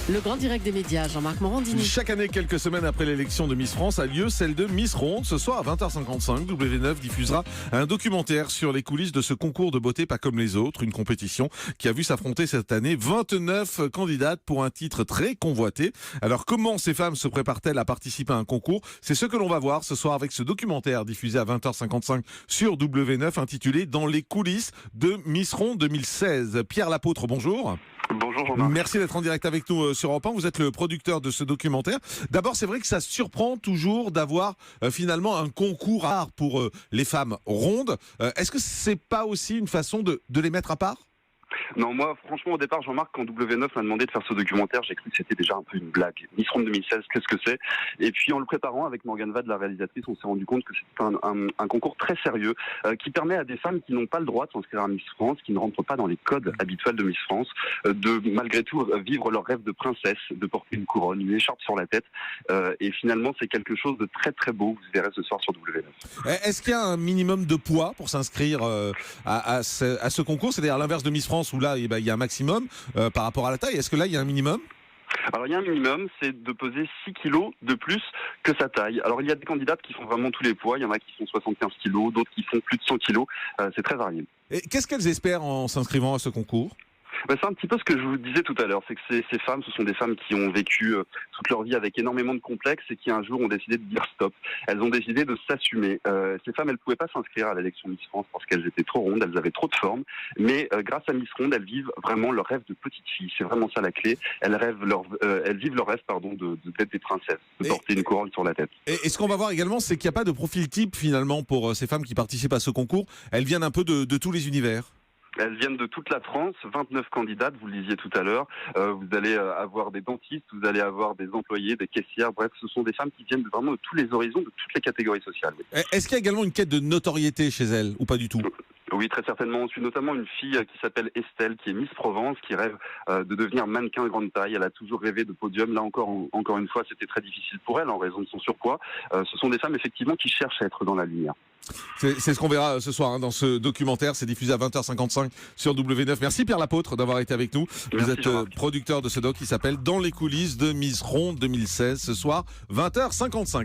Le grand direct des médias, Jean-Marc Morandini. Chaque année, quelques semaines après l'élection de Miss France, a lieu celle de Miss Ronde. Ce soir à 20h55, W9 diffusera un documentaire sur les coulisses de ce concours de beauté pas comme les autres. Une compétition qui a vu s'affronter cette année 29 candidates pour un titre très convoité. Alors comment ces femmes se préparent-elles à participer à un concours? C'est ce que l'on va voir ce soir avec ce documentaire diffusé à 20h55 sur W9 intitulé Dans les coulisses de Miss Ronde 2016. Pierre Lapôtre, bonjour. Bonjour Jean-Marc. Merci d'être en direct avec nous sur Europe 1. Vous êtes le producteur de ce documentaire. D'abord, c'est vrai que ça surprend toujours d'avoir finalement un concours rare pour les femmes rondes. Est-ce que c'est pas aussi une façon de les mettre à part ? Non, moi, franchement, au départ, Jean-Marc, quand W9 m'a demandé de faire ce documentaire, j'ai cru que c'était déjà un peu une blague. Miss Ronde 2016, qu'est-ce que c'est? Et puis, en le préparant avec Morgane Vade, la réalisatrice, on s'est rendu compte que c'est un concours très sérieux qui permet à des femmes qui n'ont pas le droit de s'inscrire à Miss France, qui ne rentrent pas dans les codes habituels de Miss France, de malgré tout vivre leur rêve de princesse, de porter une couronne, une écharpe sur la tête. Et finalement, c'est quelque chose de très très beau. Vous verrez ce soir sur W9. Est-ce qu'il y a un minimum de poids pour s'inscrire à ce concours? C'est-à-dire à l'inverse de Miss France où là, il y a un maximum par rapport à la taille. Est-ce que là, il y a un minimum? Alors il y a un minimum, c'est de peser 6 kilos de plus que sa taille. Alors il y a des candidates qui font vraiment tous les poids, il y en a qui font 75 kilos, d'autres qui font plus de 100 kilos, c'est très varié. Et qu'est-ce qu'elles espèrent en s'inscrivant à ce concours? C'est un petit peu ce que je vous disais tout à l'heure, c'est que ces femmes, ce sont des femmes qui ont vécu toute leur vie avec énormément de complexes et qui un jour ont décidé de dire stop. Elles ont décidé de s'assumer. Ces femmes, elles ne pouvaient pas s'inscrire à l'élection Miss France parce qu'elles étaient trop rondes, elles avaient trop de forme. Mais grâce à Miss Ronde, elles vivent vraiment leur rêve de petite fille. C'est vraiment ça la clé. Elles vivent leur rêve d'être des princesses, de porter une couronne sur la tête. Et ce qu'on va voir également, c'est qu'il n'y a pas de profil type finalement pour ces femmes qui participent à ce concours. Elles viennent un peu de tous les univers. Elles viennent de toute la France, 29 candidates, vous le disiez tout à l'heure. Vous allez avoir des dentistes, vous allez avoir des employés, des caissières. Bref, ce sont des femmes qui viennent vraiment de tous les horizons, de toutes les catégories sociales. Oui. Est-ce qu'il y a également une quête de notoriété chez elles ou pas du tout? Oui, très certainement. On suit notamment une fille qui s'appelle Estelle, qui est Miss Provence, qui rêve de devenir mannequin grande taille. Elle a toujours rêvé de podium. Là encore une fois, c'était très difficile pour elle en raison de son surpoids. Ce sont des femmes effectivement qui cherchent à être dans la lumière. C'est ce qu'on verra ce soir dans ce documentaire. C'est diffusé à 20h55 sur W9. Merci Pierre Lapôtre d'avoir été avec nous. Vous êtes producteur de ce doc qui s'appelle Dans les coulisses de Miss Ronde 2016. Ce soir, 20h55.